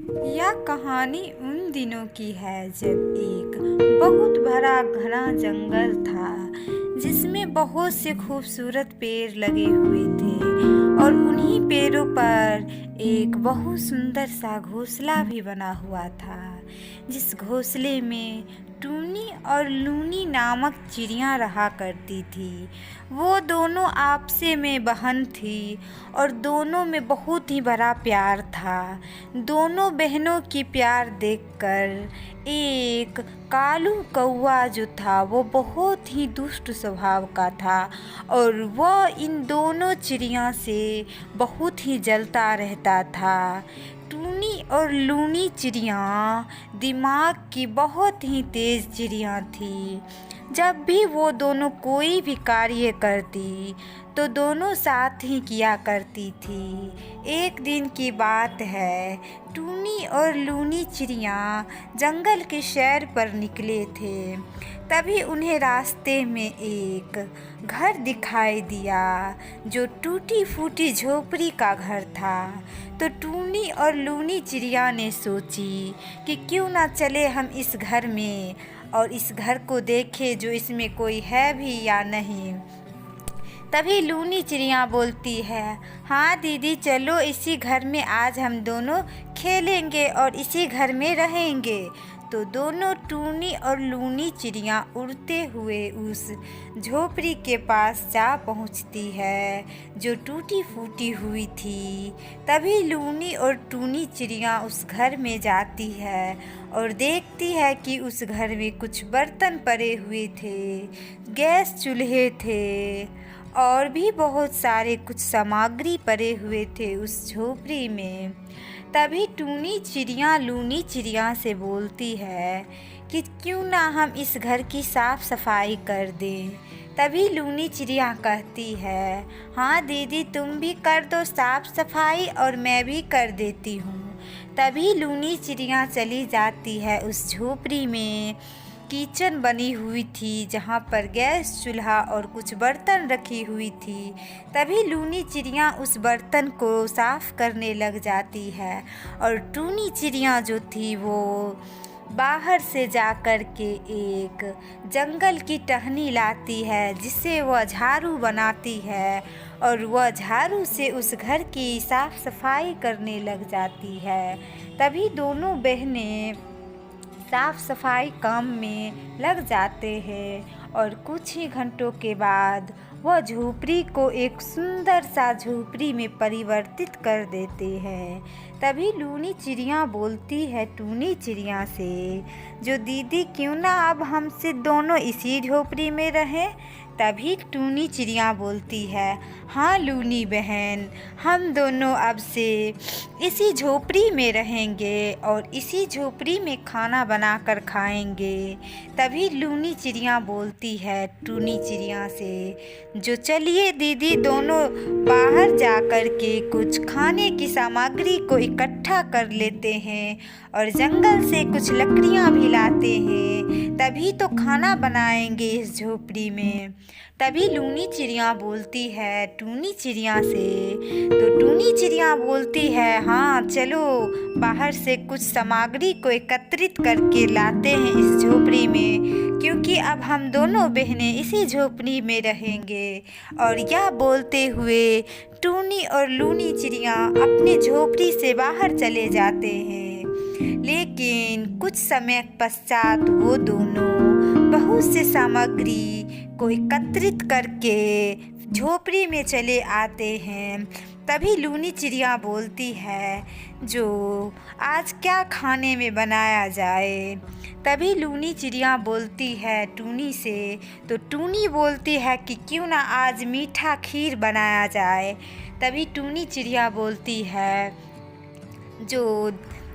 यह कहानी उन दिनों की है जब एक बहुत बड़ा घना जंगल था जिसमें बहुत से खूबसूरत पेड़ लगे हुए थे और उन्हीं पेड़ों पर एक बहुत सुंदर सा घोंसला भी बना हुआ था। जिस घोंसले में टूनी और लूनी नामक चिड़ियाँ रहा करती थी। वो दोनों आपसे में बहन थी और दोनों में बहुत ही बड़ा प्यार था। दोनों बहनों की प्यार देखकर एक कालू कौवा जो था वो बहुत ही दुष्ट स्वभाव का था और वह इन दोनों चिड़िया से बहुत ही जलता रहता था। टूनी और लूनी चिड़िया दिमाग की बहुत ही तेज़ चिड़िया थी। जब भी वो दोनों कोई भी कार्य करती तो दोनों साथ ही किया करती थी। एक दिन की बात है, टूनी और लूनी चिड़िया जंगल के सैर पर निकले थे। तभी उन्हें रास्ते में एक घर दिखाई दिया जो टूटी फूटी झोपड़ी का घर था। तो टूनी और लूनी चिड़िया ने सोची कि क्यों ना चले हम इस घर में और इस घर को देखें जो इसमें कोई है भी या नहीं। तभी लूनी चिड़िया बोलती है, हाँ दीदी चलो इसी घर में आज हम दोनों खेलेंगे और इसी घर में रहेंगे। तो दोनों टूनी और लूनी चिड़िया उड़ते हुए उस झोपड़ी के पास जा पहुंचती है जो टूटी फूटी हुई थी। तभी लूनी और टूनी चिड़िया उस घर में जाती है और देखती है कि उस घर में कुछ बर्तन पड़े हुए थे, गैस चूल्हे थे और भी बहुत सारे कुछ सामग्री पड़े हुए थे उस झोपड़ी में। तभी टूनी चिड़िया लूनी चिड़िया से बोलती है कि क्यों ना हम इस घर की साफ सफाई कर दें। तभी लूनी चिड़िया कहती है, हाँ दीदी तुम भी कर दो साफ सफाई और मैं भी कर देती हूँ। तभी लूनी चिड़िया चली जाती है उस झोपड़ी में। किचन बनी हुई थी जहाँ पर गैस चूल्हा और कुछ बर्तन रखी हुई थी। तभी लूनी चिड़िया उस बर्तन को साफ़ करने लग जाती है और टूनी चिड़िया जो थी वो बाहर से जा कर के एक जंगल की टहनी लाती है जिसे वह झाड़ू बनाती है और वह झाड़ू से उस घर की साफ़ सफाई करने लग जाती है। तभी दोनों बहनें साफ सफाई काम में लग जाते हैं और कुछ ही घंटों के बाद वह झोपड़ी को एक सुंदर सा झोपड़ी में परिवर्तित कर देते हैं। तभी लूनी चिड़िया बोलती है टूनी चिड़िया से, जो दीदी क्यों ना अब हमसे दोनों इसी झोपड़ी में रहें। तभी टूनी चिड़िया बोलती है, हाँ लूनी बहन हम दोनों अब से इसी झोपड़ी में रहेंगे और इसी झोपड़ी में खाना बनाकर खाएंगे। तभी लूनी चिड़िया बोलती है टूनी चिड़िया से, जो चलिए दीदी दोनों बाहर जाकर के कुछ खाने की सामग्री को इकट्ठा कर लेते हैं और जंगल से कुछ लकड़ियाँ भी लाते हैं, तभी तो खाना बनाएंगे इस झोपड़ी में। तभी लूनी चिड़िया बोलती है टूनी चिड़िया से, तो टूनी चिड़िया बोलती है, हाँ चलो बाहर से कुछ सामग्री को एकत्रित करके लाते हैं इस झोपड़ी में, क्योंकि अब हम दोनों बहनें इसी झोपड़ी में रहेंगे। और यह बोलते हुए टूनी और लूनी चिड़िया अपने झोपड़ी से बाहर चले जाते हैं। लेकिन कुछ समय पश्चात वो दोनों बहुत से सामग्री को एकत्रित करके झोपड़ी में चले आते हैं। तभी लूनी चिड़िया बोलती है, जो आज क्या खाने में बनाया जाए। तभी लूनी चिड़िया बोलती है टूनी से, तो टूनी बोलती है कि क्यों ना आज मीठा खीर बनाया जाए। तभी टूनी चिड़िया बोलती है, जो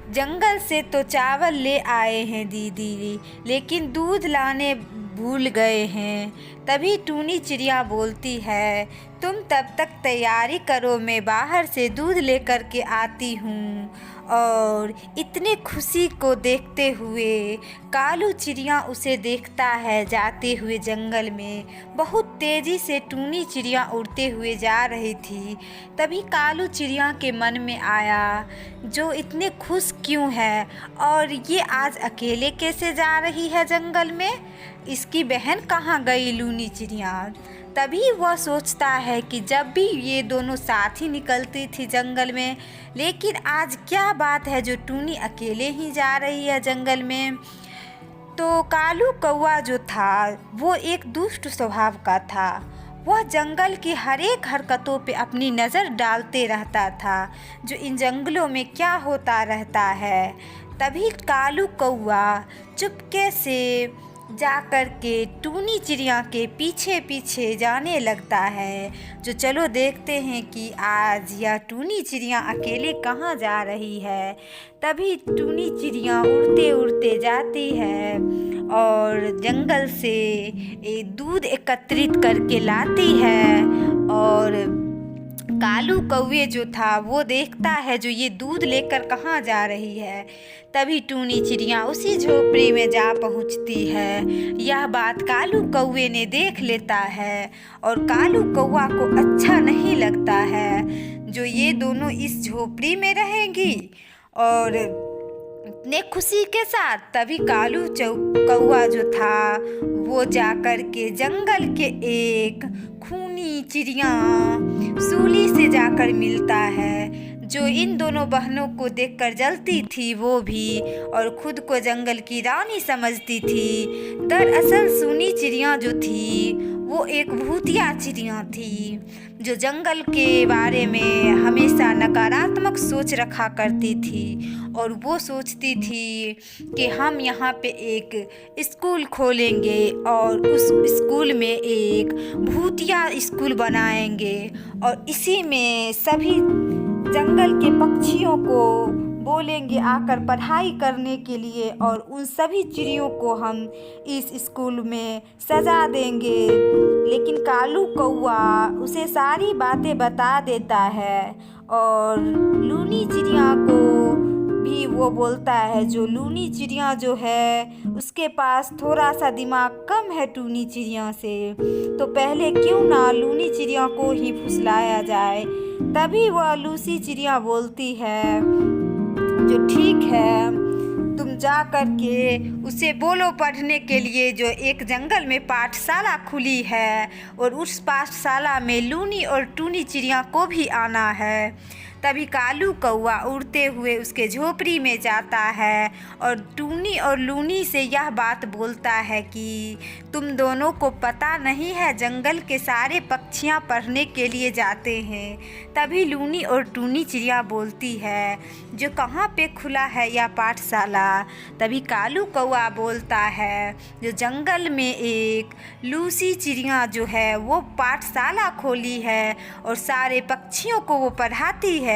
जंगल से तो चावल ले आए हैं दीदी, लेकिन दूध लाने भूल गए हैं। तभी टूनी चिड़िया बोलती है, तुम तब तक तैयारी करो मैं बाहर से दूध लेकर के आती हूँ और इतने खुशी को देखते हुए कालू चिड़िया उसे देखता है जाते हुए जंगल में। बहुत तेज़ी से टूनी चिड़िया उड़ते हुए जा रही थी। तभी कालू चिड़िया के मन में आया, जो इतने खुश क्यों है और ये आज अकेले कैसे जा रही है जंगल में? इसकी बहन कहाँ गई लूनी चिड़िया? तभी वह सोचता है कि जब भी ये दोनों साथ ही निकलती थी जंगल में, लेकिन आज क्या बात है जो टूनी अकेले ही जा रही है जंगल में। तो कालू कौवा जो था वो एक दुष्ट स्वभाव का था। वह जंगल की हर एक हरकतों पे अपनी नज़र डालते रहता था, जो इन जंगलों में क्या होता रहता है। तभी कालू कौवा चुपके से जाकर के टूनी चिड़िया के पीछे पीछे जाने लगता है। जो चलो देखते हैं कि आज यह टूनी चिड़िया अकेले कहाँ जा रही है। तभी टूनी चिड़िया उड़ते उड़ते जाती है और जंगल से दूध एकत्रित करके लाती है। और कालू कौवे जो था वो देखता है जो ये दूध लेकर कहाँ जा रही है। तभी टूनी चिड़िया उसी झोपड़ी में जा पहुँचती है। यह बात कालू कौवे ने देख लेता है और कालू कौवा को अच्छा नहीं लगता है जो ये दोनों इस झोपड़ी में रहेंगी और इतने खुशी के साथ। तभी कालू कौवा जो था वो जाकर के जंगल के एक खूनी चिड़िया सूली से जाकर मिलता है, जो इन दोनों बहनों को देखकर जलती थी वो भी, और खुद को जंगल की रानी समझती थी। दरअसल सूनी चिड़िया जो थी वो एक भूतिया चिड़िया थी, जो जंगल के बारे में हमेशा नकारात्मक सोच रखा करती थी। और वो सोचती थी कि हम यहाँ पे एक स्कूल खोलेंगे और उस स्कूल में एक भूतिया स्कूल बनाएंगे और इसी में सभी जंगल के पक्षियों को बोलेंगे आकर पढ़ाई करने के लिए, और उन सभी चिड़ियों को हम इस स्कूल में सजा देंगे। लेकिन कालू कौवा उसे सारी बातें बता देता है और लूनी चिड़िया को भी वो बोलता है। जो लूनी चिड़िया जो है उसके पास थोड़ा सा दिमाग कम है टूनी चिड़िया से, तो पहले क्यों ना लूनी चिड़िया को ही फुसलाया जाए। तभी वह लूसी चिड़िया बोलती है, जो ठीक है तुम जा कर के उसे बोलो पढ़ने के लिए, जो एक जंगल में पाठशाला खुली है और उस पाठशाला में लूनी और टूनी चिड़िया को भी आना है। तभी कालू कौवा उड़ते हुए उसके झोपड़ी में जाता है और टूनी और लूनी से यह बात बोलता है कि तुम दोनों को पता नहीं है जंगल के सारे पक्षियाँ पढ़ने के लिए जाते हैं। तभी लूनी और टूनी चिड़िया बोलती है, जो कहाँ पे खुला है यह पाठशाला? तभी कालू कौवा बोलता है, जो जंगल में एक लूसी चिड़िया जो है वो पाठशाला खोली है और सारे पक्षियों को वो पढ़ाती है।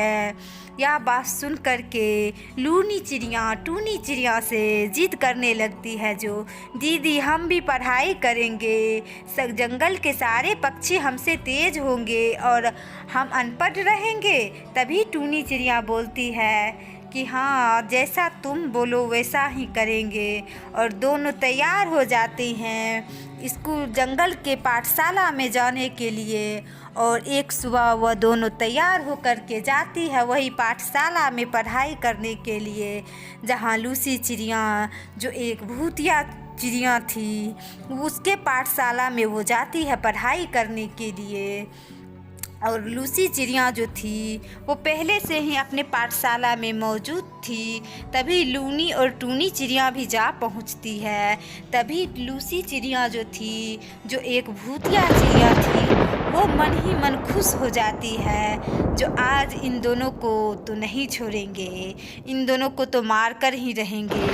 यह बात सुन कर के लूनी चिड़िया टूनी चिड़िया से जिद करने लगती है, जो दीदी हम भी पढ़ाई करेंगे, सब जंगल के सारे पक्षी हमसे तेज होंगे और हम अनपढ़ रहेंगे। तभी टूनी चिड़िया बोलती है कि हाँ जैसा तुम बोलो वैसा ही करेंगे, और दोनों तैयार हो जाती हैं स्कूल जंगल के पाठशाला में जाने के लिए। और एक सुबह वह दोनों तैयार होकर के जाती है वही पाठशाला में पढ़ाई करने के लिए, जहाँ लूसी चिड़िया जो एक भूतिया चिड़िया थी उसके पाठशाला में वो जाती है पढ़ाई करने के लिए। और लूसी चिड़िया जो थी वो पहले से ही अपने पाठशाला में मौजूद थी। तभी लूनी और टूनी चिड़िया भी जा पहुंचती है। तभी लूसी चिड़िया जो थी, जो एक भूतिया चिड़िया थी, वो मन ही मन खुश हो जाती है, जो आज इन दोनों को तो नहीं छोड़ेंगे, इन दोनों को तो मार कर ही रहेंगे,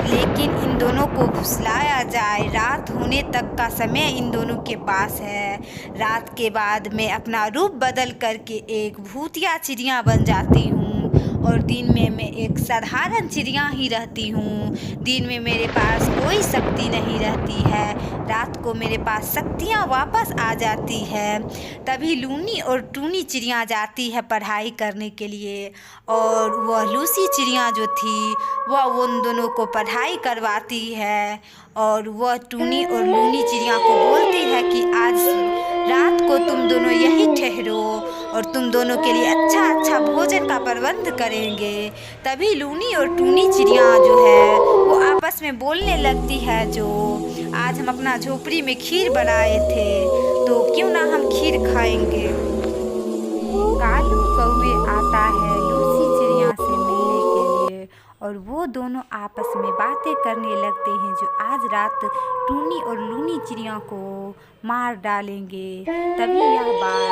लेकिन इन दोनों को फुसलाया जाए। रात होने तक का समय इन दोनों के पास है। रात के बाद मैं अपना रूप बदल करके एक भूतिया चिड़िया बन जाती हूँ और दिन में मैं एक साधारण चिड़िया ही रहती हूँ। दिन में मेरे पास कोई शक्ति नहीं रहती है, रात को मेरे पास शक्तियाँ वापस आ जाती है। तभी लूनी और टूनी चिड़िया जाती है पढ़ाई करने के लिए, और वह लूसी चिड़िया जो थी वह उन दोनों को पढ़ाई करवाती है। और वह टूनी और लूनी चिड़िया को बोलती है कि आज रात को तुम दोनों यहीं ठहरो और तुम दोनों के लिए अच्छा अच्छा भोजन का प्रबंध करेंगे। तभी लूनी और टूनी चिड़िया जो है वो आपस में बोलने लगती है, जो आज हम अपना झोपड़ी में खीर बनाए थे, तो क्यों ना हम खीर खाएंगे। कालू कौवे आता है लूसी चिड़िया से मिलने के लिए, और वो दोनों आपस में बातें करने लगते हैं जो आज रात टूनी और लूनी चिड़िया को मार डालेंगे। तभी यह बात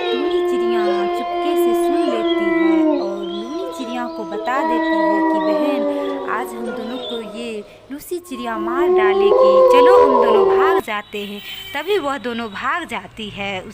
टूनी चिड़िया चुपके से सुन लेती है और लूनी चिड़िया को बता देती है कि बहन, आज हम दोनों को ये लूसी चिड़िया मार डालेगी, चलो हम दोनों भाग जाते हैं। तभी वह दोनों भाग जाती है।